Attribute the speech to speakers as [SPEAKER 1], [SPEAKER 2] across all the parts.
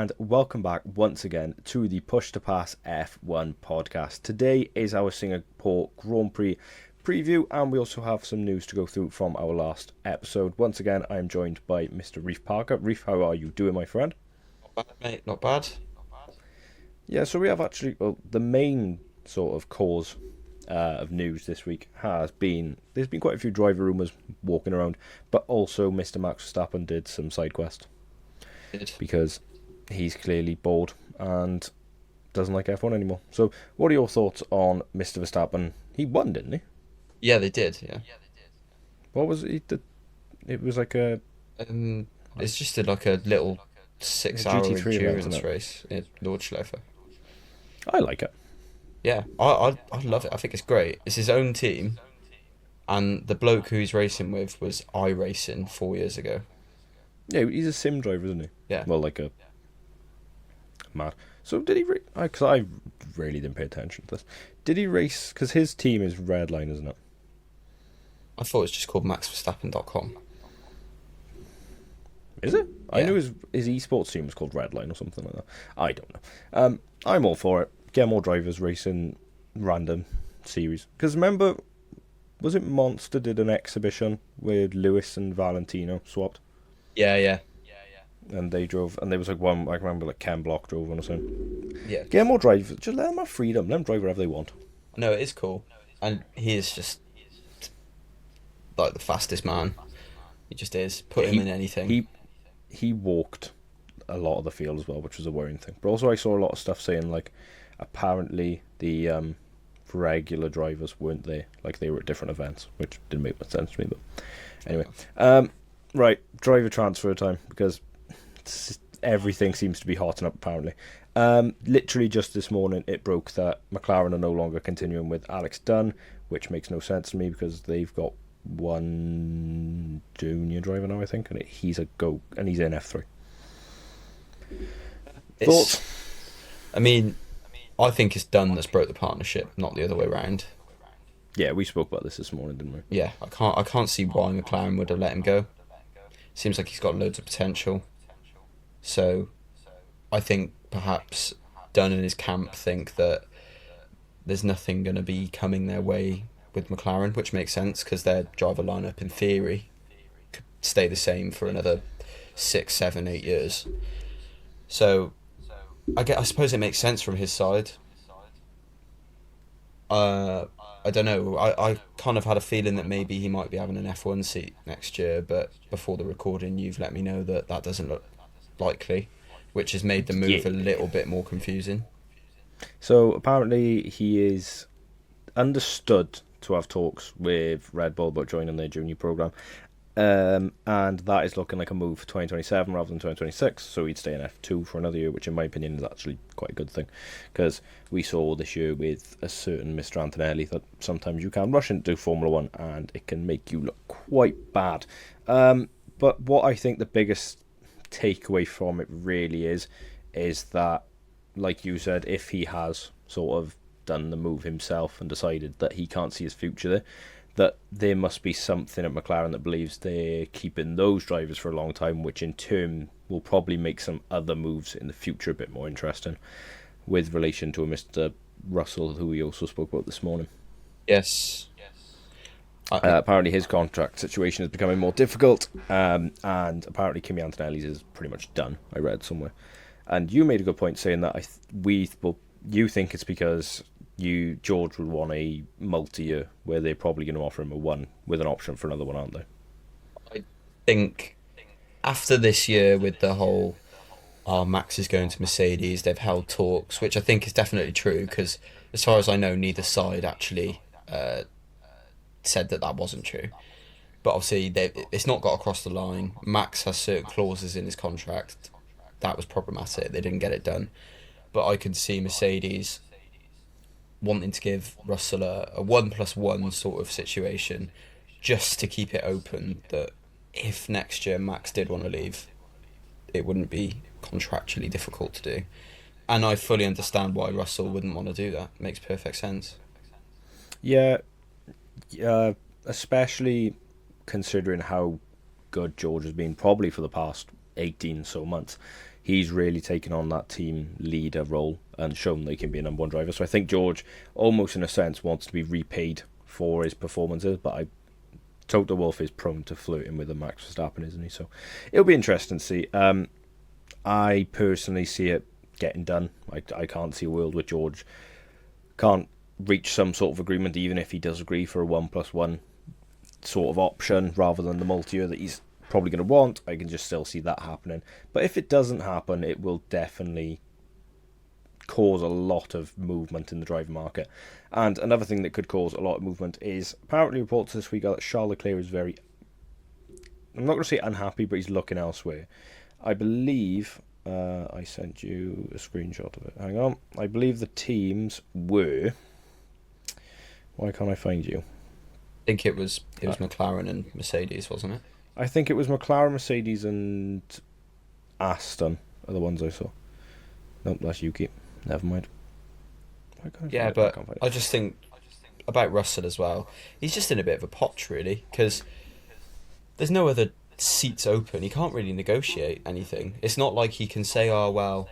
[SPEAKER 1] and welcome back once again to the Push to Pass F1 podcast. Today is our Singapore Grand Prix preview, and we also have some news to go through from our last episode. Once again, I am joined by Mr. Reef Parker. Reef, how are you doing, my friend?
[SPEAKER 2] Not bad, mate. Not bad.
[SPEAKER 1] Yeah, so we have actually, well, the main sort of cause of news this week has been, there's been quite a few driver rumours walking around, but also Mr. Max Verstappen did some side quest
[SPEAKER 2] Good.
[SPEAKER 1] because he's clearly bored and doesn't like F1 anymore. So what are your thoughts on Mr. Verstappen? He won, didn't he?
[SPEAKER 2] Yeah, they did. Yeah.
[SPEAKER 1] What was it? It was like a
[SPEAKER 2] It's just like a little 6 hour
[SPEAKER 1] GT3 event,
[SPEAKER 2] endurance
[SPEAKER 1] isn't it?
[SPEAKER 2] race in Nordschleife.
[SPEAKER 1] I like it.
[SPEAKER 2] Yeah, I love it. I think it's great. It's his own team, and the bloke who he's racing with was iRacing 4 years ago.
[SPEAKER 1] Yeah, he's a sim driver, isn't he?
[SPEAKER 2] Yeah.
[SPEAKER 1] Well, like a mad. So did he? Because I really didn't pay attention to this. Did he race? Because his team is Redline, isn't it?
[SPEAKER 2] I thought it was just called MaxVerstappen.com.
[SPEAKER 1] Is it? I
[SPEAKER 2] Yeah.
[SPEAKER 1] knew his esports team was called Redline or something like that. I don't know. I'm all for it. Get more drivers racing random series. Because remember, was it Monster did an exhibition with Lewis and Valentino swapped,
[SPEAKER 2] Yeah, yeah,
[SPEAKER 1] and they drove, and there was like one. I remember like Ken Block drove one or something.
[SPEAKER 2] yeah.
[SPEAKER 1] Get more drivers. Just let them have freedom. Let them drive wherever they want.
[SPEAKER 2] No, it is cool, and he is just like the fastest man. He just is. Put him in anything.
[SPEAKER 1] He walked a lot of the field as well, which was a worrying thing. But also I saw a lot of stuff saying like apparently the regular drivers weren't there, like they were at different events, which didn't make much sense to me. But anyway, right, driver transfer time, because everything seems to be hotting up apparently. Literally just this morning it broke that McLaren are no longer continuing with Alex Dunn, which makes no sense to me because they've got one junior driver now, I think, and he's in F3. Thoughts?
[SPEAKER 2] I mean, I think it's Dunn that's broke the partnership, not the other way around.
[SPEAKER 1] Yeah, we spoke about this morning, didn't we?
[SPEAKER 2] Yeah, I can't see why McLaren would have let him go. Seems like he's got loads of potential. So, I think perhaps Dunn and his camp think that there's nothing going to be coming their way with McLaren, which makes sense because their driver lineup, in theory, could stay the same for another 6, 7, 8 years. So, I suppose it makes sense from his side. I don't know. I kind of had a feeling that maybe he might be having an F1 seat next year, but before the recording, you've let me know that that doesn't look likely, which has made the move a little bit more confusing.
[SPEAKER 1] So apparently he is understood to have talks with Red Bull about joining their junior program, and that is looking like a move for 2027 rather than 2026. So he'd stay in F2 for another year, which in my opinion is actually quite a good thing, because we saw this year with a certain Mr. Antonelli that sometimes you can rush into Formula 1 and it can make you look quite bad. But what I think the biggest takeaway from it really is that, like you said, if he has sort of done the move himself and decided that he can't see his future there, that there must be something at McLaren that believes they're keeping those drivers for a long time, which in turn will probably make some other moves in the future a bit more interesting, with relation to a Mr. Russell, who we also spoke about this morning.
[SPEAKER 2] Yes.
[SPEAKER 1] Apparently his contract situation is becoming more difficult, and apparently Kimi Antonelli's is pretty much done, I read somewhere. And you made a good point saying that you think it's because George would want a multi-year where they're probably going to offer him a one with an option for another one, aren't they?
[SPEAKER 2] I think after this year with the whole Max is going to Mercedes, they've held talks, which I think is definitely true because as far as I know, neither side actually said that wasn't true. But obviously, it's not got across the line. Max has certain clauses in his contract. That was problematic. They didn't get it done. But I could see Mercedes wanting to give Russell a 1+1 sort of situation just to keep it open that if next year Max did want to leave, it wouldn't be contractually difficult to do. And I fully understand why Russell wouldn't want to do that. Makes perfect sense.
[SPEAKER 1] Yeah, especially considering how good George has been probably for the past 18 so months. he's really taken on that team leader role and shown that he can be a number one driver. So I think George, almost in a sense, wants to be repaid for his performances, but Toto Wolff is prone to flirting with a Max Verstappen, isn't he? So it'll be interesting to see. I personally see it getting done. I can't see a world where George can't reach some sort of agreement, even if he does agree for a 1+1 sort of option rather than the multi-year that he's probably going to want. I can just still see that happening. But if it doesn't happen, it will definitely cause a lot of movement in the driver market. And another thing that could cause a lot of movement is apparently reports this week that Charles Leclerc is very, I'm not going to say unhappy, but he's looking elsewhere. I believe I sent you a screenshot of it. Hang on. I believe the teams were. Why can't I find you?
[SPEAKER 2] I think it was McLaren and Mercedes, wasn't it?
[SPEAKER 1] I think it was McLaren, Mercedes, and Aston are the ones I saw. Nope, that's Yuki. Never mind. Why can't I
[SPEAKER 2] Yeah,
[SPEAKER 1] find it?
[SPEAKER 2] but
[SPEAKER 1] can't find it.
[SPEAKER 2] I just think about Russell as well. He's just in a bit of a potch, really, because there's no other seats open. He can't really negotiate anything. It's not like he can say, "Oh well,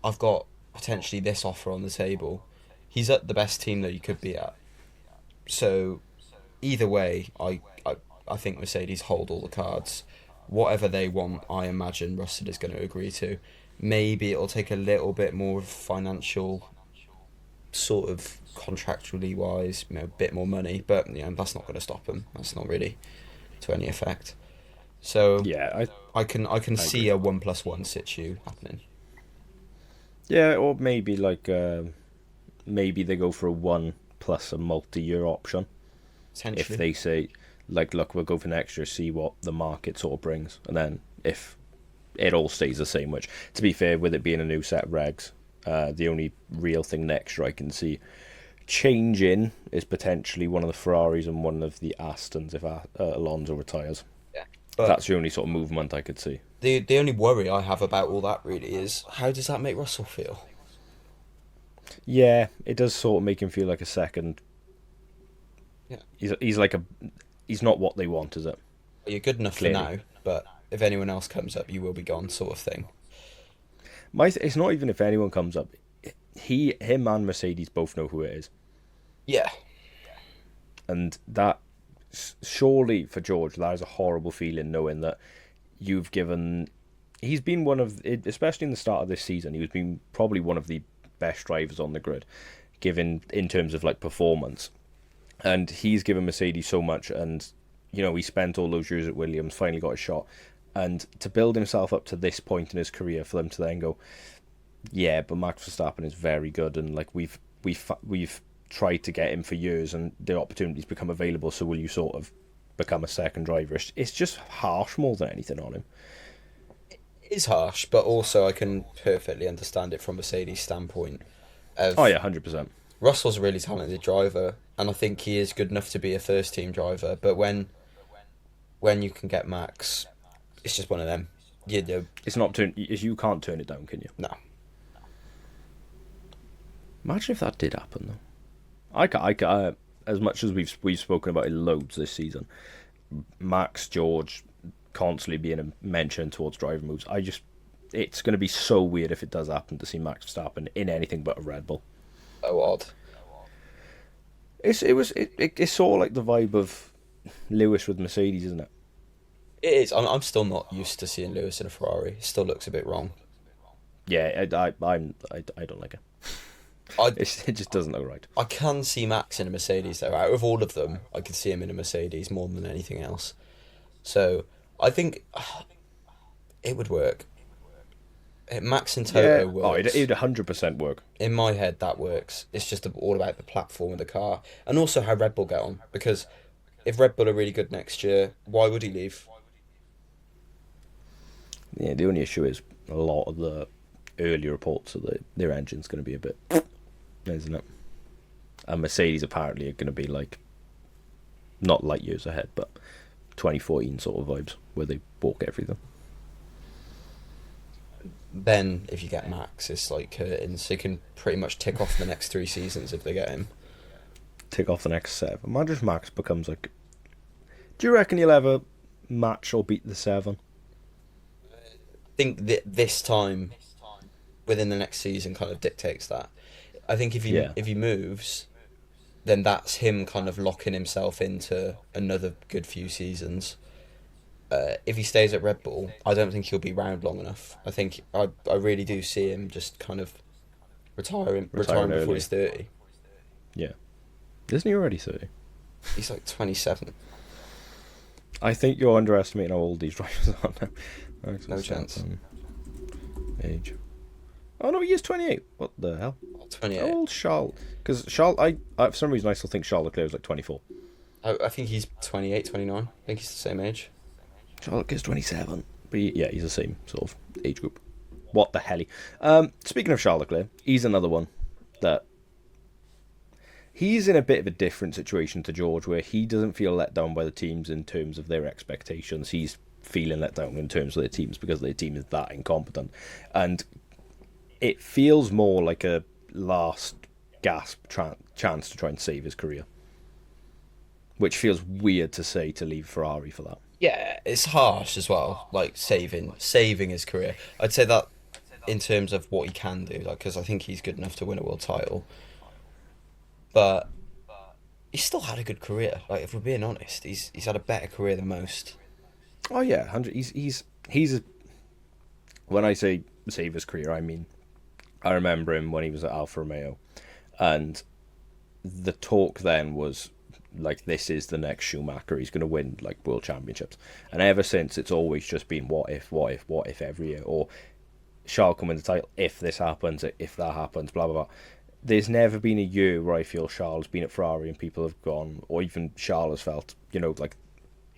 [SPEAKER 2] I've got potentially this offer on the table." He's at the best team that he could be at. So either way, I think Mercedes hold all the cards. Whatever they want, I imagine Russell is going to agree to. Maybe it'll take a little bit more financial, sort of contractually wise, a bit more money, but that's not going to stop him. That's not really to any effect. So
[SPEAKER 1] Yeah,
[SPEAKER 2] I can
[SPEAKER 1] I
[SPEAKER 2] see
[SPEAKER 1] agree.
[SPEAKER 2] a 1+1 situ happening.
[SPEAKER 1] Yeah, or maybe maybe they go for a 1 plus a multi-year option. If
[SPEAKER 2] Potentially.
[SPEAKER 1] they say, like, look, we'll go for next year, see what the market sort of brings, and then if it all stays the same, which, to be fair, with it being a new set of regs, the only real thing next year I can see changing is potentially one of the Ferraris and one of the Astons if Alonso retires.
[SPEAKER 2] Yeah. But
[SPEAKER 1] That's the only sort of movement I could see.
[SPEAKER 2] the only worry I have about all that really is how does that make Russell feel?
[SPEAKER 1] Yeah, it does sort of make him feel like a second.
[SPEAKER 2] Yeah.
[SPEAKER 1] He's not what they want, is it?
[SPEAKER 2] You're good enough
[SPEAKER 1] Clearly.
[SPEAKER 2] for now, but if anyone else comes up, you will be gone, sort of thing.
[SPEAKER 1] It's not even if anyone comes up. Him and Mercedes both know who it is.
[SPEAKER 2] Yeah.
[SPEAKER 1] And that, surely for George, that is a horrible feeling knowing that you've given. He's been one of, especially in the start of this season, he was been probably one of the best drivers on the grid, given in terms of like performance. And he's given Mercedes so much, and he spent all those years at Williams, finally got a shot, and to build himself up to this point in his career, for them to then go, yeah, but Max Verstappen is very good, and like we've tried to get him for years, and the opportunities become available. So will you sort of become a second driver? It's just harsh more than anything on him.
[SPEAKER 2] It is harsh, but also I can perfectly understand it from Mercedes' standpoint.
[SPEAKER 1] Oh
[SPEAKER 2] Of
[SPEAKER 1] yeah, 100%.
[SPEAKER 2] Russell's a really talented driver, and I think he is good enough to be a first team driver. But when you can get Max, it's just one of them.
[SPEAKER 1] It's not you can't turn it down, can you?
[SPEAKER 2] No.
[SPEAKER 1] Imagine if that did happen though. As much as we've spoken about it loads this season, Max, George constantly being a mention towards driver moves. It's going to be so weird if it does happen to see Max Verstappen in anything but a Red Bull.
[SPEAKER 2] Oh, odd.
[SPEAKER 1] It's sort of like the vibe of Lewis with Mercedes, isn't it?
[SPEAKER 2] It is. I'm still not used to seeing Lewis in a Ferrari. It still looks a bit wrong.
[SPEAKER 1] Yeah, I don't like it.
[SPEAKER 2] I
[SPEAKER 1] It just doesn't look right.
[SPEAKER 2] I can see Max in a Mercedes though. Out of all of them, I could see him in a Mercedes more than anything else. So I think it would work. Max and Toto
[SPEAKER 1] Yeah,
[SPEAKER 2] works.
[SPEAKER 1] it'd 100% work.
[SPEAKER 2] In my head, that works. It's just all about the platform of the car and also how Red Bull get on. Because if Red Bull are really good next year, why would he leave?
[SPEAKER 1] Yeah, the only issue is a lot of the early reports are that their engine's going to be a bit, isn't it? And Mercedes apparently are going to be like, not light years ahead, but 2014 sort of vibes where they balk everything.
[SPEAKER 2] Then, if you get Max, it's like curtains. So you can pretty much tick off the next 3 seasons if they get him.
[SPEAKER 1] Tick off the next 7. Imagine if Max becomes like. Do you reckon he'll ever match or beat the 7?
[SPEAKER 2] think that this time within the next season kind of dictates that. I think
[SPEAKER 1] Yeah,
[SPEAKER 2] if he moves, then that's him kind of locking himself into another good few seasons. If he stays at Red Bull, I don't think he'll be round long enough. I really do see him just kind of
[SPEAKER 1] retiring
[SPEAKER 2] retiring before
[SPEAKER 1] early.
[SPEAKER 2] he's 30.
[SPEAKER 1] Yeah, isn't he already 30?
[SPEAKER 2] He's like 27.
[SPEAKER 1] I think you're underestimating how old these drivers are now. Actual
[SPEAKER 2] No
[SPEAKER 1] stats
[SPEAKER 2] chance.
[SPEAKER 1] on age. Oh no, he is 28. What the hell? How
[SPEAKER 2] 28.
[SPEAKER 1] old's Charles? Because Charles, for some reason I still think Charles Leclerc is like 24.
[SPEAKER 2] I think he's 28, 29. I think he's the same age.
[SPEAKER 1] Charles Leclerc's 27. But yeah, he's the same sort of age group. What the hell? Speaking of Charles Leclerc, he's another one that he's in a bit of a different situation to George, where he doesn't feel let down by the teams in terms of their expectations. He's feeling let down in terms of their teams because their team is that incompetent, and it feels more like a last gasp chance to try and save his career, which feels weird to say to leave Ferrari for that.
[SPEAKER 2] Yeah, it's harsh as well. Like saving his career. I'd say that in terms of what he can do, like because I think he's good enough to win a world title, but he's still had a good career. Like if we're being honest, he's had a better career than most.
[SPEAKER 1] Oh yeah, 100. He's a, when I say save his career, I mean I remember him when he was at Alfa Romeo, and the talk then was like, this is the next Schumacher. He's going to win like world championships, and ever since it's always just been what if, what if, what if every year, or Charles can win the title if this happens, if that happens, blah blah blah. There's never been a year where I feel Charles has been at Ferrari and people have gone, or even Charles has felt, like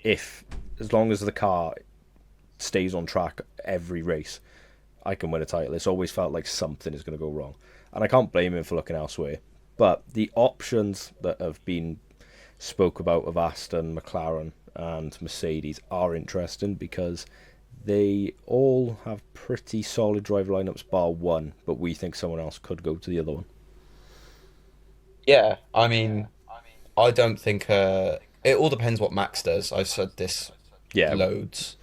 [SPEAKER 1] if as long as the car stays on track every race, I can win a title. It's always felt like something is going to go wrong, and I can't blame him for looking elsewhere. But the options that have been spoke about of Aston, McLaren, and Mercedes are interesting because they all have pretty solid driver lineups, bar one. But we think someone else could go to the other one.
[SPEAKER 2] Yeah, I mean, I don't think it all depends what Max does. I've said this
[SPEAKER 1] Yeah,
[SPEAKER 2] loads,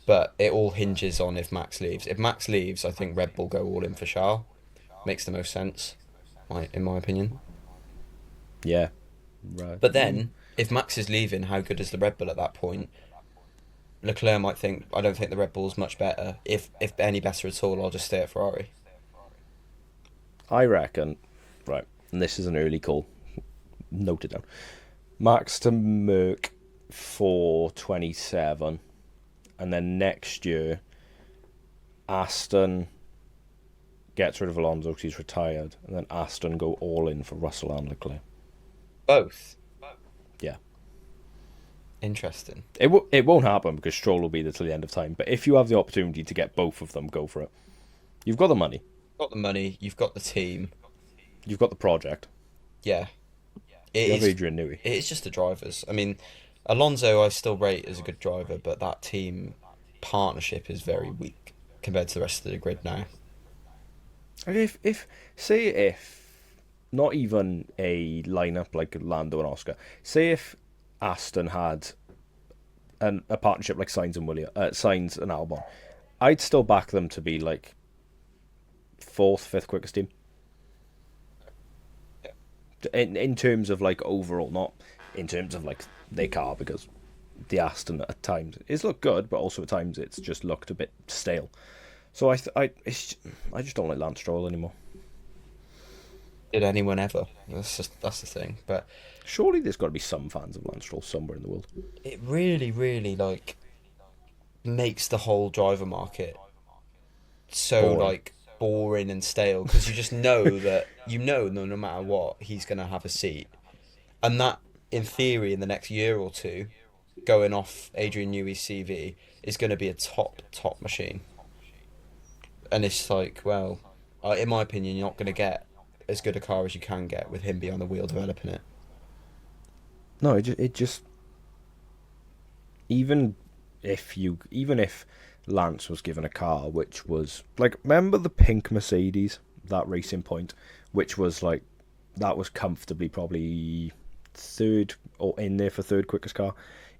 [SPEAKER 2] but it all hinges on if Max leaves. If Max leaves, I think Red Bull go all in for Charles. Makes the most sense, in my opinion.
[SPEAKER 1] yeah, right.
[SPEAKER 2] But then, if Max is leaving, how good is the Red Bull at that point? Leclerc might think, I don't think the Red Bull's much better. If any better at all, I'll just stay at Ferrari.
[SPEAKER 1] I reckon. Right, and this is an early call. Note it down. Max to Merc for 27, and then next year Aston gets rid of Alonso because he's retired, and then Aston go all in for Russell and Leclerc.
[SPEAKER 2] Both.
[SPEAKER 1] Yeah,
[SPEAKER 2] Interesting.
[SPEAKER 1] it won't happen because Stroll will be there till the end of time. But if you have the opportunity to get both of them, go for it. You've got the money,
[SPEAKER 2] Got the money, you've got the team.
[SPEAKER 1] you've got the project.
[SPEAKER 2] Yeah, it
[SPEAKER 1] You have
[SPEAKER 2] is.
[SPEAKER 1] Adrian Newey.
[SPEAKER 2] It is just the drivers. I mean, Alonso I still rate as a good driver, but that team partnership is very weak compared to the rest of the grid now.
[SPEAKER 1] And if say if not even a lineup like Lando and Oscar, say if Aston had a partnership like Sainz and Albon, I'd still back them to be like fourth, fifth quickest team in terms of like overall, not in terms of like their car, because the Aston at times it's looked good, but also at times it's just looked a bit stale. So I just don't like Lance Stroll anymore.
[SPEAKER 2] Did anyone ever? That's the thing. But
[SPEAKER 1] Surely there's got to be some fans of Lance Stroll somewhere in the world.
[SPEAKER 2] it really, really like makes the whole driver market so
[SPEAKER 1] Boring.
[SPEAKER 2] like boring and stale because you just know that no matter what he's gonna have a seat, and that in theory in the next year or two, going off Adrian Newey's CV is going to be a top machine. And it's like, well, in my opinion, you're not going to get as good a car as you can get with him behind the wheel developing it.
[SPEAKER 1] No, it just even even if Lance was given a car which was like, remember the pink Mercedes, that Racing Point, which was like, that was comfortably probably third or in there for third quickest car.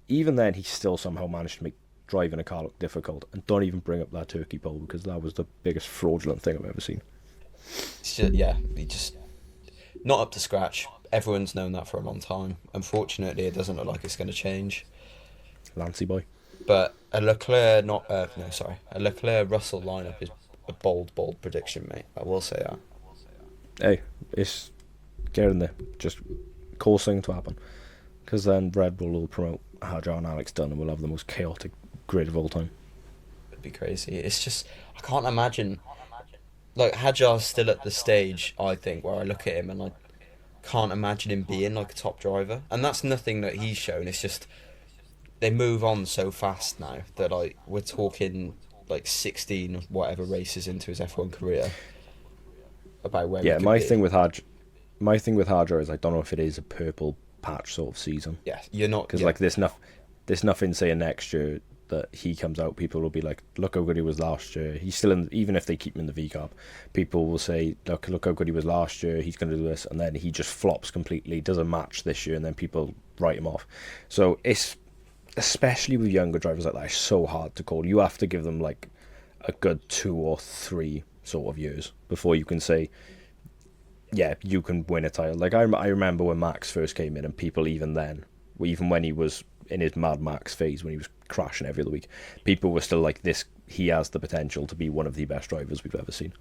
[SPEAKER 1] Even then, he still somehow managed to make driving a car look difficult. And don't even bring up that turkey pole, because that was the biggest fraudulent thing I've ever seen.
[SPEAKER 2] It's just, yeah, he just not up to scratch. Everyone's known that for a long time. Unfortunately, it doesn't look like it's going to change.
[SPEAKER 1] Lancy boy.
[SPEAKER 2] But a Leclerc, not no, sorry, a Leclerc Russell lineup is a bold prediction, mate. I will say that.
[SPEAKER 1] Hey, it's getting there. Just causing to happen. Because then Red Bull will promote Hajar and Alex Dunn, and we'll have the most chaotic grid of all time.
[SPEAKER 2] It'd be crazy. It's just, I can't imagine. Like, Hajar's still at the stage, I think, where I look at him and I can't imagine him being like a top driver. And that's nothing that he's shown. It's just they move on so fast now that like we're talking like 16 whatever races into his F1 career about where he
[SPEAKER 1] Yeah,
[SPEAKER 2] could
[SPEAKER 1] my
[SPEAKER 2] be.
[SPEAKER 1] thing with Hajar is I don't know if it is a purple patch sort of season.
[SPEAKER 2] Yeah, you're not
[SPEAKER 1] Because
[SPEAKER 2] yeah.
[SPEAKER 1] like there's nothing saying next year that he comes out, people will be like, look how good he was last year. He's still in, even if they keep him in the V Cup, people will say, look how good he was last year. He's going to do this, and then he just flops completely, doesn't match this year, and then people write him off. So it's, especially with younger drivers like that, it's so hard to call. You have to give them like a good 2 or 3 sort of years before you can say, yeah, you can win a title. Like I remember when Max first came in, and people even then, even when he was in his Mad Max phase, when he was crashing every other week, people were still like, this, he has the potential to be one of the best drivers we've ever seen.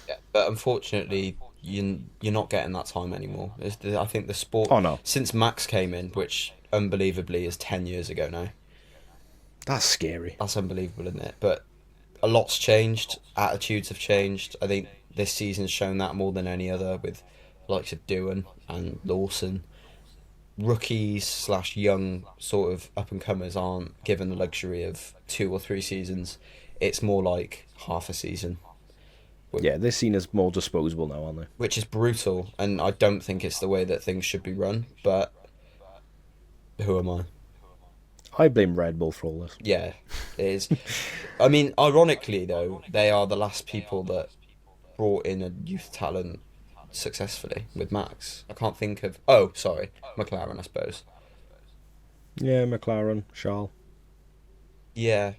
[SPEAKER 2] Yeah, but unfortunately, you're not getting that time anymore. I think the sport,
[SPEAKER 1] Oh no,
[SPEAKER 2] since Max came in, which unbelievably is 10 years ago now.
[SPEAKER 1] that's scary.
[SPEAKER 2] That's unbelievable, isn't it? But a lot's changed. Attitudes have changed. I think this season's shown that more than any other, with the likes of Doohan and Lawson. Rookies slash young sort of up and comers aren't given the luxury of 2 or 3 seasons. It's more like half a season,
[SPEAKER 1] Yeah, they're seen as more disposable now, aren't they?
[SPEAKER 2] which is brutal. And I don't think it's the way that things should be run. But who am I?
[SPEAKER 1] I blame Red Bull for all this.
[SPEAKER 2] Yeah, it is. I mean, ironically though, they are the last people that brought in a youth talent successfully with Max. I can't think of. Oh, sorry, McLaren, I suppose.
[SPEAKER 1] Yeah, McLaren, Charles.
[SPEAKER 2] Yeah,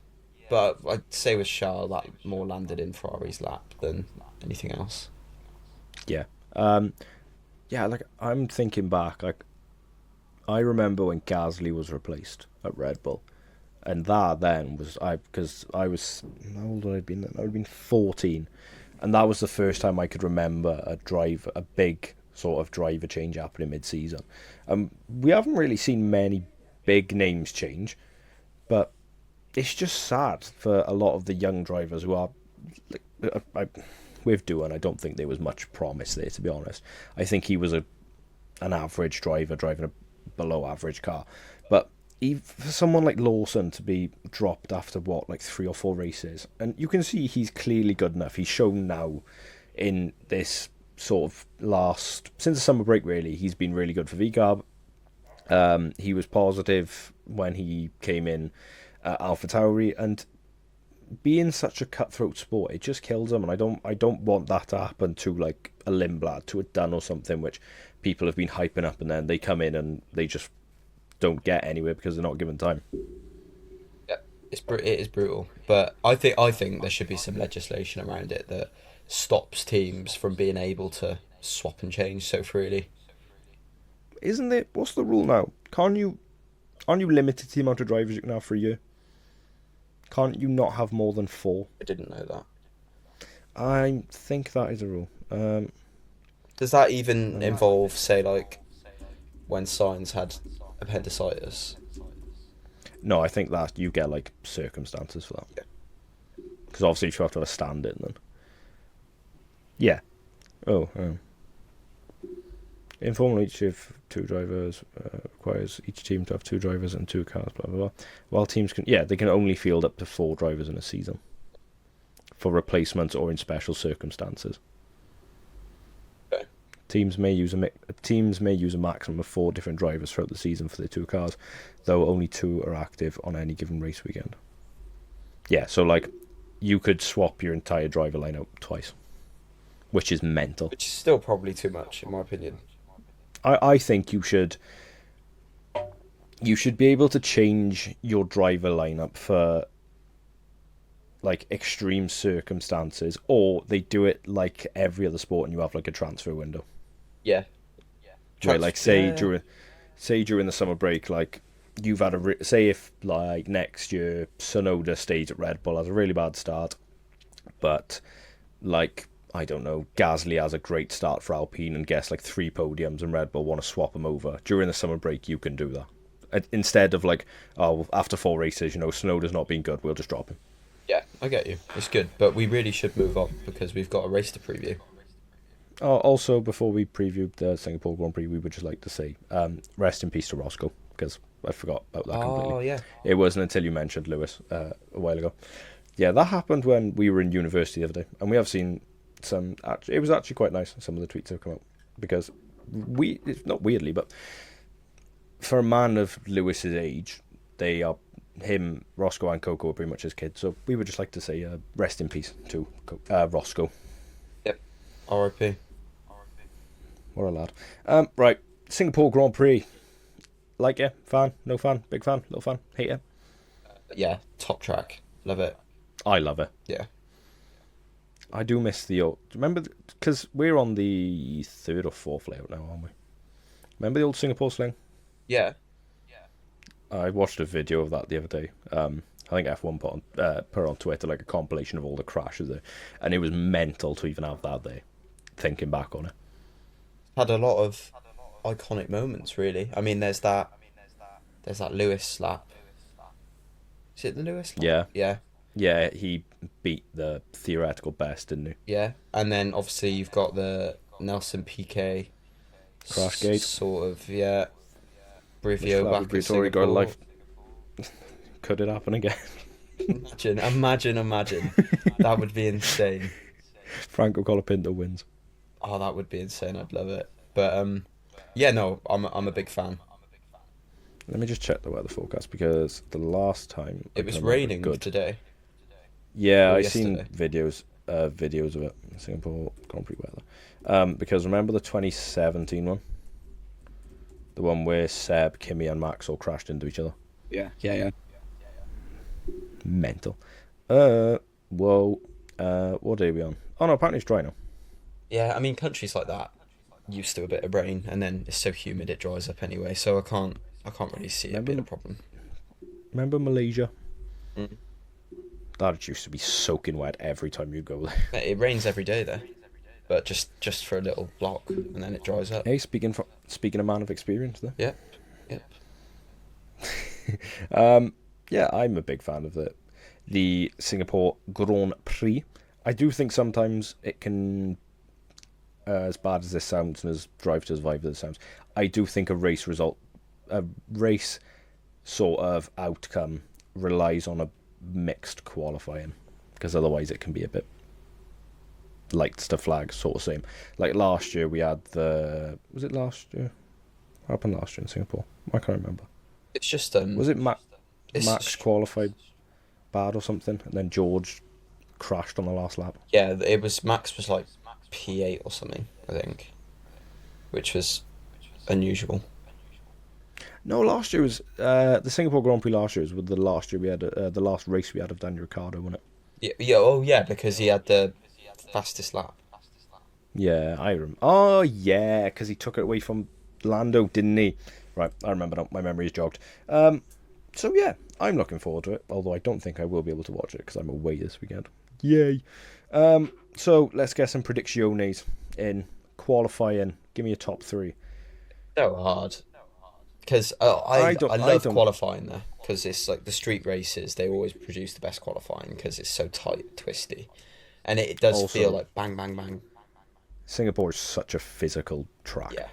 [SPEAKER 2] but I'd say with Charles that more landed in Ferrari's lap than anything else.
[SPEAKER 1] Yeah. Yeah, like I'm thinking back, like I remember when Gasly was replaced at Red Bull, and that then was because I was, how old had I been then? I would have been 14, and that was the first time I could remember a big sort of driver change happening mid-season. We haven't really seen many big names change, but it's just sad for a lot of the young drivers who are like, with Doohan. I don't think there was much promise there, to be honest. I think he was an average driver driving a below average car, but for someone like Lawson to be dropped after what, like 3 or 4 races, and you can see he's clearly good enough. He's shown now in this sort of since the summer break, really, he's been really good for VCARB. He was positive when he came in AlphaTauri, and being such a cutthroat sport, it just kills him. And I don't want that to happen to like a Lindblad, to a Dunn or something, which people have been hyping up, and then they come in and they just don't get anywhere because they're not given time.
[SPEAKER 2] Yeah, it is brutal, but I think there should be some legislation around it that stops teams from being able to swap and change so freely.
[SPEAKER 1] Isn't there? What's the rule now? Aren't you limited to the amount of drivers you can have for a year? Can't you not have more than 4?
[SPEAKER 2] I didn't know that.
[SPEAKER 1] I think that is a rule.
[SPEAKER 2] Does that even involve, say, like when Sainz had appendicitis?
[SPEAKER 1] No, I think that you get like circumstances for that.
[SPEAKER 2] Yeah.
[SPEAKER 1] Because obviously, if you have to have a stand-in, then yeah. Oh. Informal each of 2 drivers requires each team to have 2 drivers and 2 cars. Blah blah blah. While teams they can only field up to 4 drivers in a season for replacements or in special circumstances.
[SPEAKER 2] Okay.
[SPEAKER 1] Teams may use a maximum of 4 different drivers throughout the season for their 2 cars, though only 2 are active on any given race weekend. Yeah, so like you could swap your entire driver lineup twice, which is mental.
[SPEAKER 2] Which is still probably too much, in my opinion.
[SPEAKER 1] I think you should you should be able to change your driver lineup for like extreme circumstances, or they do it like every other sport, and you have like a transfer window
[SPEAKER 2] Yeah.
[SPEAKER 1] where, like,
[SPEAKER 2] Yeah.
[SPEAKER 1] say during the summer break, like you've had say if like next year Sonoda stays at Red Bull, has a really bad start, but like I don't know, Gasly has a great start for Alpine and gets like 3 podiums, and Red Bull want to swap him over during the summer break. You can do that instead of like, oh, after 4 races, Sonoda's not been good, we'll just drop him.
[SPEAKER 2] Yeah, I get you. It's good, but we really should move on because we've got a race to preview.
[SPEAKER 1] Oh, also, before we preview the Singapore Grand Prix, we would just like to say rest in peace to Roscoe, because I forgot about that completely.
[SPEAKER 2] Oh yeah.
[SPEAKER 1] It wasn't until you mentioned Lewis a while ago. Yeah, that happened when we were in university the other day, and we have seen some. It was actually quite nice. Some of the tweets have come out because it's not weirdly, but for a man of Lewis's age, they are him, Roscoe, and Coco are pretty much his kids. So we would just like to say rest in peace to Roscoe.
[SPEAKER 2] Yep. R.I.P.
[SPEAKER 1] What a lad. Right, Singapore Grand Prix. Like it? Fan? No fan? Big fan? Little fan? Hate it?
[SPEAKER 2] Yeah, top track. Love it.
[SPEAKER 1] I love it.
[SPEAKER 2] Yeah.
[SPEAKER 1] I do miss the old. Remember, because we're on the third or fourth layout now, aren't we? Remember the old Singapore sling?
[SPEAKER 2] Yeah.
[SPEAKER 1] I watched a video of that the other day. I think F1 put on Twitter like a compilation of all the crashes there, and it was mental to even have that there. Thinking back on it,
[SPEAKER 2] Had a lot of iconic moments, really. I mean, there's that Lewis lap. Is it the Lewis lap?
[SPEAKER 1] yeah,
[SPEAKER 2] Yeah.
[SPEAKER 1] yeah, he beat the theoretical best, didn't he?
[SPEAKER 2] Yeah. And then obviously you've got the Nelson Piquet
[SPEAKER 1] Crashgate.
[SPEAKER 2] sort of, yeah.
[SPEAKER 1] Which
[SPEAKER 2] Brivio back in
[SPEAKER 1] Briatore got a
[SPEAKER 2] Singapore.
[SPEAKER 1] life. Could it happen again?
[SPEAKER 2] Imagine. That would be insane.
[SPEAKER 1] Franco Colapinto wins.
[SPEAKER 2] Oh, that would be insane. I'd love it. But yeah, no, I'm a big fan.
[SPEAKER 1] Let me just check the weather forecast, because the last time
[SPEAKER 2] It was raining
[SPEAKER 1] good.
[SPEAKER 2] today
[SPEAKER 1] Yeah,
[SPEAKER 2] or
[SPEAKER 1] I seen
[SPEAKER 2] yesterday.
[SPEAKER 1] videos of it. Singapore Grand Prix weather. Because remember the 2017 one, the one where Seb, Kimi, and Max all crashed into each other.
[SPEAKER 3] Yeah.
[SPEAKER 1] Mental. Whoa. What day are we on? Oh no, apparently it's dry now.
[SPEAKER 2] Yeah, I mean countries like that used to a bit of rain, and then it's so humid it dries up anyway. So I can't really see it being a problem.
[SPEAKER 1] Remember Malaysia?
[SPEAKER 2] Mm.
[SPEAKER 1] That used to be soaking wet every time you go there.
[SPEAKER 2] It rains every day there, but just for a little block, and then it dries up.
[SPEAKER 1] Hey, speaking of man of experience there.
[SPEAKER 2] Yep, yep.
[SPEAKER 1] Yeah, I'm a big fan of the Singapore Grand Prix. I do think sometimes it can, as bad as this sounds and as Drive to Survive as it sounds, I do think a race sort of outcome relies on a mixed qualifying, because otherwise it can be a bit lights to flag sort of same. Like last year we had was it last year? What happened last year in Singapore? I can't remember.
[SPEAKER 2] It's just
[SPEAKER 1] Was it
[SPEAKER 2] it's
[SPEAKER 1] Max qualified bad or something, and then George crashed on the last lap?
[SPEAKER 2] yeah, it was Max was like P8 or something, I think, which was unusual.
[SPEAKER 1] No, last year was the Singapore Grand Prix. Last year was the last year we had the last race we had of Daniel Ricciardo, wasn't it?
[SPEAKER 2] Yeah, oh yeah, because he had the fastest lap.
[SPEAKER 1] Yeah, I remember. Oh yeah, because he took it away from Lando, didn't he? Right, I remember now. My memory's jogged. So yeah, I'm looking forward to it. Although I don't think I will be able to watch it because I'm away this weekend. Yay! So let's get some predicciones in qualifying. Give me a top three.
[SPEAKER 2] So hard. Because
[SPEAKER 1] I don't.
[SPEAKER 2] I
[SPEAKER 1] I
[SPEAKER 2] love
[SPEAKER 1] don't.
[SPEAKER 2] qualifying there, because it's like the street races, they always produce the best qualifying because it's so tight, twisty, and it does
[SPEAKER 1] Also,
[SPEAKER 2] feel like bang, bang, bang.
[SPEAKER 1] Singapore is such a physical track.
[SPEAKER 2] Yeah.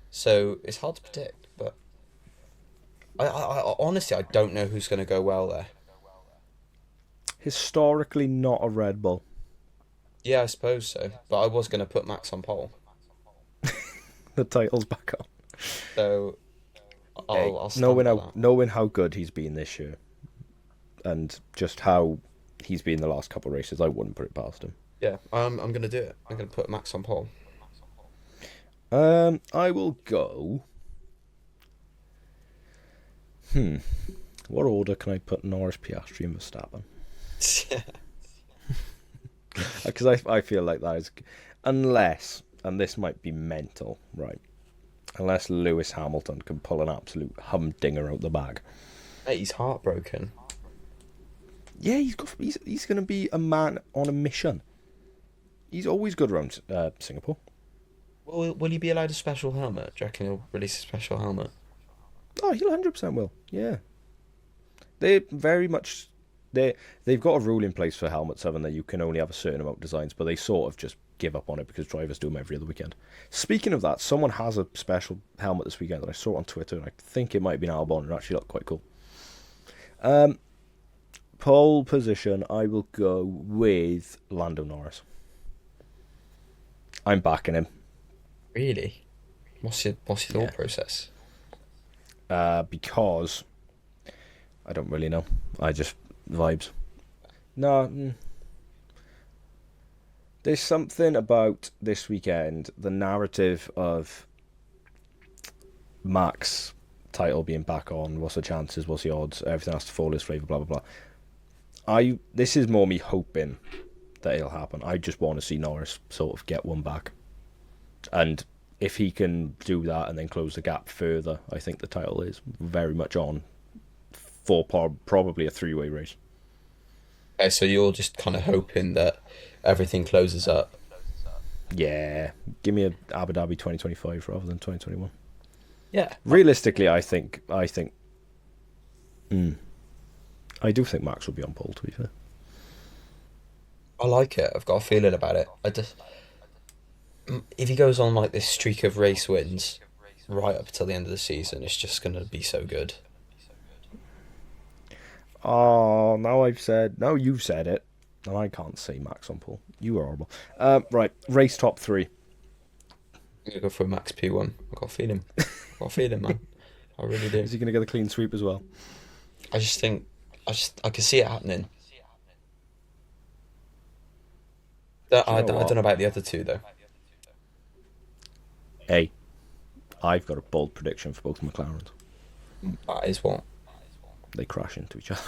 [SPEAKER 2] So it's hard to predict, but I honestly I don't know who's going to go well there.
[SPEAKER 1] Historically, not a Red Bull.
[SPEAKER 2] Yeah, I suppose so, but I was going to put Max on pole,
[SPEAKER 1] The title's back on.
[SPEAKER 2] so
[SPEAKER 1] Hey,
[SPEAKER 2] I'll stand by that.
[SPEAKER 1] knowing how good he's been this year, and just how he's been the last couple of races, I wouldn't put it past him.
[SPEAKER 2] Yeah, I'm going to do it. I'm going to put Max on pole.
[SPEAKER 1] I will go. What order can I put Norris, Piastri, and Verstappen? Because I feel like that is, unless, and this might be mental, right? Unless Lewis Hamilton can pull an absolute humdinger out the bag.
[SPEAKER 2] Mate, he's heartbroken.
[SPEAKER 1] Yeah, he's going to be a man on a mission. He's always good around Singapore.
[SPEAKER 2] Will he be allowed a special helmet? Do you reckon he'll release a special helmet?
[SPEAKER 1] Oh, he'll 100% will. Yeah, they very much they've got a rule in place for helmets, haven't they? You can only have a certain amount of designs, but they sort of just give up on it because drivers do them every other weekend. Speaking of that, someone has a special helmet this weekend that I saw on Twitter, and I think it might be an Albon, and it actually looked quite cool. Pole position, I will go with Lando Norris. I'm backing him.
[SPEAKER 2] Really? What's your thought process?
[SPEAKER 1] Because I don't really know. I just vibes. No, there's something about this weekend, the narrative of Max title being back on. What's the chances? What's the odds? Everything has to fall his favour. Blah blah blah. This is more me hoping that it'll happen. I just want to see Norris sort of get one back, and if he can do that and then close the gap further, I think the title is very much on for probably a three-way race.
[SPEAKER 2] Okay, so you're just kind of hoping that everything closes up.
[SPEAKER 1] Yeah, give me a Abu Dhabi 2025 rather than 2021.
[SPEAKER 2] Yeah.
[SPEAKER 1] Realistically, I do think Max will be on pole, to be fair.
[SPEAKER 2] I like it. I've got a feeling about it. If he goes on like this streak of race wins right up till the end of the season, it's just going to be so good.
[SPEAKER 1] Oh, now you've said it, and I can't say Max on pole. You are horrible. Right, race top three.
[SPEAKER 2] I'm going to go for a Max P1. I've got a feeling. I've got a feeling, man. I really do.
[SPEAKER 1] Is he going to get a clean sweep as well?
[SPEAKER 2] I just think, I can see it happening. I don't know about the other two, though.
[SPEAKER 1] Hey, I've got a bold prediction for both McLarens.
[SPEAKER 2] That is what?
[SPEAKER 1] They crash into each other.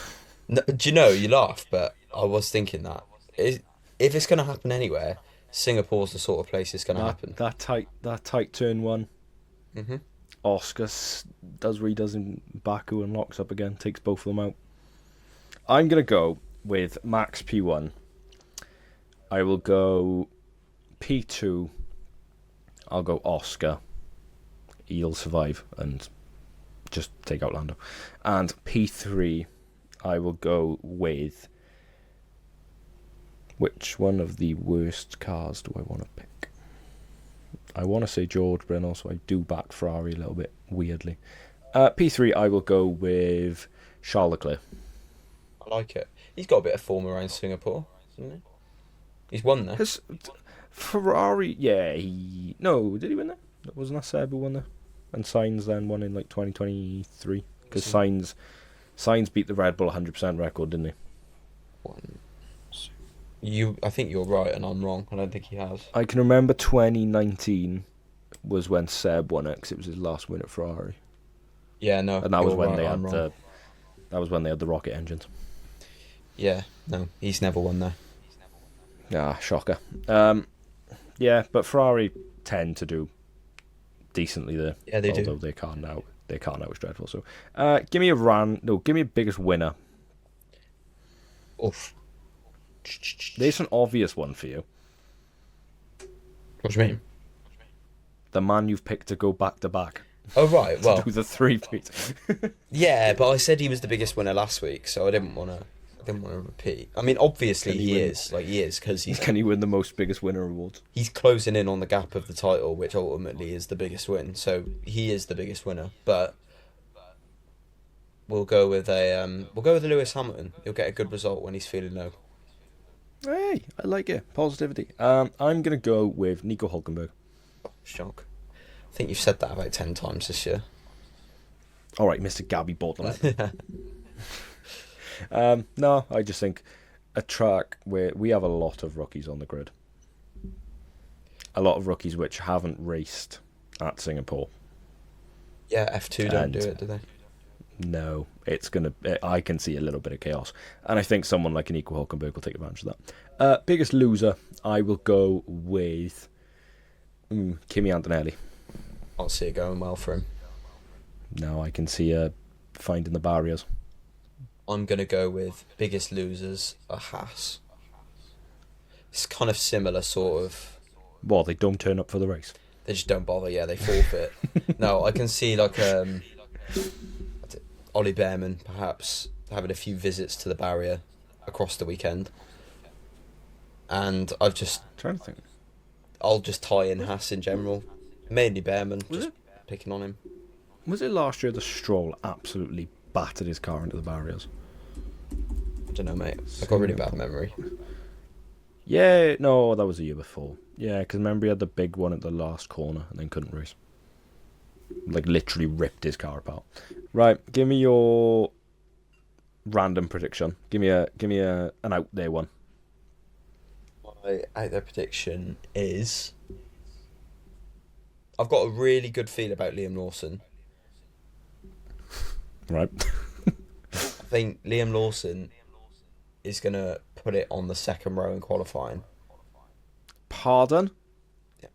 [SPEAKER 2] No, do you know, you laugh, but I was thinking that. If it's going to happen anywhere, Singapore's the sort of place it's going to happen.
[SPEAKER 1] That tight turn one.
[SPEAKER 2] Mm-hmm.
[SPEAKER 1] Oscar does what he does in Baku and locks up again, takes both of them out. I'm going to go with Max P1. I will go P2. I'll go Oscar. He'll survive and just take out Lando. And P3, I will go with... Which one of the worst cars do I want to pick? I want to say George, but also I do back Ferrari a little bit weirdly. P3, I will go with Charles Leclerc.
[SPEAKER 2] I like it. He's got a bit of form around Singapore, hasn't he? He's won there.
[SPEAKER 1] Ferrari, yeah, did he win there? Wasn't that Seb who won there? And Sainz then won in like 2023 because Sainz beat the Red Bull 100% record, didn't he?
[SPEAKER 2] I think you're right and I'm wrong. I don't think he has.
[SPEAKER 1] I can remember 2019 was when Seb won it because it was his last win at Ferrari.
[SPEAKER 2] Yeah, no,
[SPEAKER 1] and that was when
[SPEAKER 2] right,
[SPEAKER 1] they had the rocket engines.
[SPEAKER 2] Yeah, no, he's never won there.
[SPEAKER 1] Ah, shocker. Yeah, but Ferrari tend to do decently there.
[SPEAKER 2] Yeah, they do.
[SPEAKER 1] Although their car now is dreadful. So, give me a biggest winner.
[SPEAKER 2] Oof.
[SPEAKER 1] There's an obvious one for you.
[SPEAKER 2] What do you mean?
[SPEAKER 1] The man you've picked to go back to back.
[SPEAKER 2] Oh right, well,
[SPEAKER 1] to do the 3-peat.
[SPEAKER 2] Yeah, but I said he was the biggest winner last week, so I didn't want to repeat. I mean, obviously he is because he's.
[SPEAKER 1] Can he win the most biggest winner awards?
[SPEAKER 2] He's closing in on the gap of the title, which ultimately is the biggest win. So he is the biggest winner, but we'll go with Lewis Hamilton. He'll get a good result when he's feeling low.
[SPEAKER 1] Hey, I like it. Positivity. I'm gonna go with Nico Hülkenberg.
[SPEAKER 2] Oh, shock. I think you've said that about 10 times this year.
[SPEAKER 1] All right, Mr. Gabby Bortman. No, I just think a track where we have a lot of rookies on the grid. A lot of rookies which haven't raced at Singapore.
[SPEAKER 2] Yeah, F2 don't do it, do they?
[SPEAKER 1] No, it's gonna. I can see a little bit of chaos, and I think someone like an Nico Hulkenberg will take advantage of that. Biggest loser, I will go with Kimi Antonelli.
[SPEAKER 2] Can't see it going well for him.
[SPEAKER 1] No, I can see finding the barriers.
[SPEAKER 2] I'm going to go with biggest losers, a Haas. It's kind of similar, sort of.
[SPEAKER 1] Well, they don't turn up for the race.
[SPEAKER 2] They just don't bother. Yeah, they forfeit. No, I can see like Ollie Behrman perhaps having a few visits to the barrier across the weekend, and
[SPEAKER 1] Trying to think.
[SPEAKER 2] I'll just tie in Haas in general, mainly Behrman, just picking on him.
[SPEAKER 1] Was it last year the Stroll absolutely battered his car into the barriers?
[SPEAKER 2] I don't know, mate. I've got a really bad memory.
[SPEAKER 1] Yeah, no, that was the year before. Yeah, because remember he had the big one at the last corner and then couldn't race. Like literally ripped his car apart. Right, give me your random prediction. Give me an out there one.
[SPEAKER 2] My out there prediction is I've got a really good feel about Liam Lawson.
[SPEAKER 1] Right.
[SPEAKER 2] I think Liam Lawson is going to put it on the second row in qualifying.
[SPEAKER 1] Pardon?
[SPEAKER 2] Yeah.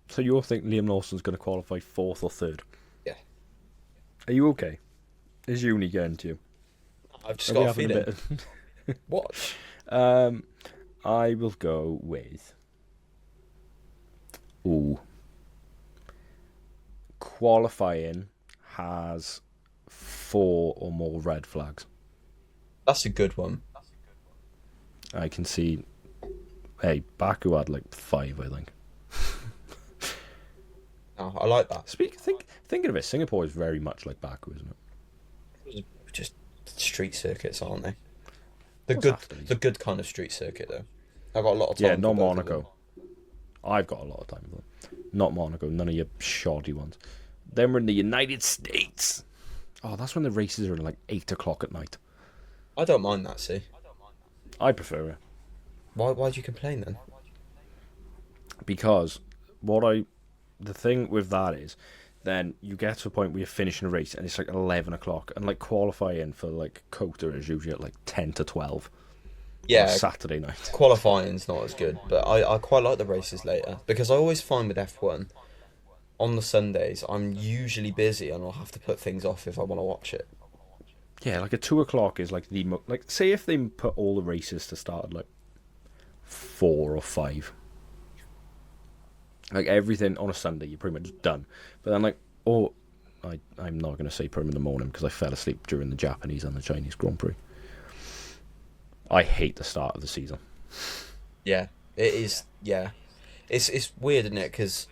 [SPEAKER 1] So you all think Liam Lawson's going to qualify fourth or third?
[SPEAKER 2] Yeah.
[SPEAKER 1] Are you okay? Is uni getting to you?
[SPEAKER 2] I've just got a feeling. Watch.
[SPEAKER 1] I will go with... Ooh. Qualifying has 4 or more red flags.
[SPEAKER 2] That's a good one.
[SPEAKER 1] I can see... Hey, Baku had like 5, I think.
[SPEAKER 2] Oh, I like that.
[SPEAKER 1] Thinking of it, Singapore is very much like Baku, isn't it?
[SPEAKER 2] Just street circuits, aren't they? The good kind of street circuit, though. I've got a lot of time.
[SPEAKER 1] Yeah, not Monaco. I've got a lot of time for them. Not Monaco, none of your shoddy ones. Then we're in the United States. Oh, that's when the races are like 8 o'clock at night.
[SPEAKER 2] I don't mind that, see.
[SPEAKER 1] I prefer it.
[SPEAKER 2] Why do you complain then?
[SPEAKER 1] Because the thing with that is, then you get to a point where you're finishing a race and it's like 11 o'clock, and like qualifying for like Cota is usually at like 10 to 12.
[SPEAKER 2] Yeah,
[SPEAKER 1] on Saturday night.
[SPEAKER 2] Qualifying's not as good, but I quite like the races later because I always find with F1 on the Sundays I'm usually busy and I'll have to put things off if I want to watch it.
[SPEAKER 1] Yeah, like at 2 o'clock is like like say if they put all the races to start at like 4 or 5. Like everything on a Sunday, you're pretty much done. But then I'm not going to say put them in the morning because I fell asleep during the Japanese and the Chinese Grand Prix. I hate the start of the season.
[SPEAKER 2] Yeah, it is. Yeah, it's weird, isn't it? Because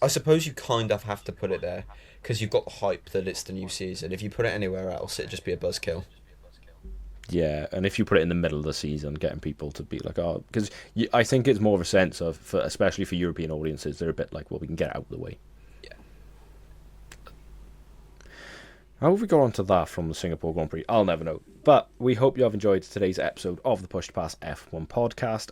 [SPEAKER 2] I suppose you kind of have to put it there because you've got the hype that it's the new season. If you put it anywhere else, it'd just be a buzzkill.
[SPEAKER 1] Yeah, and if you put it in the middle of the season, getting people to be like, oh, because I think it's more of a sense of, especially for European audiences, they're a bit like, well, we can get it out of the way.
[SPEAKER 2] Yeah.
[SPEAKER 1] How have we got onto that from the Singapore Grand Prix? I'll never know. But we hope you have enjoyed today's episode of the Push to Pass F1 podcast.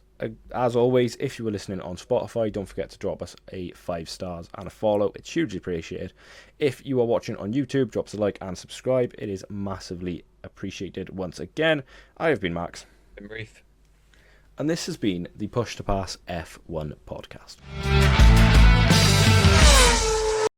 [SPEAKER 1] As always, if you were listening on Spotify, don't forget to drop us a 5 stars and a follow. It's hugely appreciated. If you are watching on YouTube, drop us a like and subscribe. It is massively appreciated once again. I have been Max.
[SPEAKER 2] Been brief.
[SPEAKER 1] And this has been the Push to Pass F1 podcast.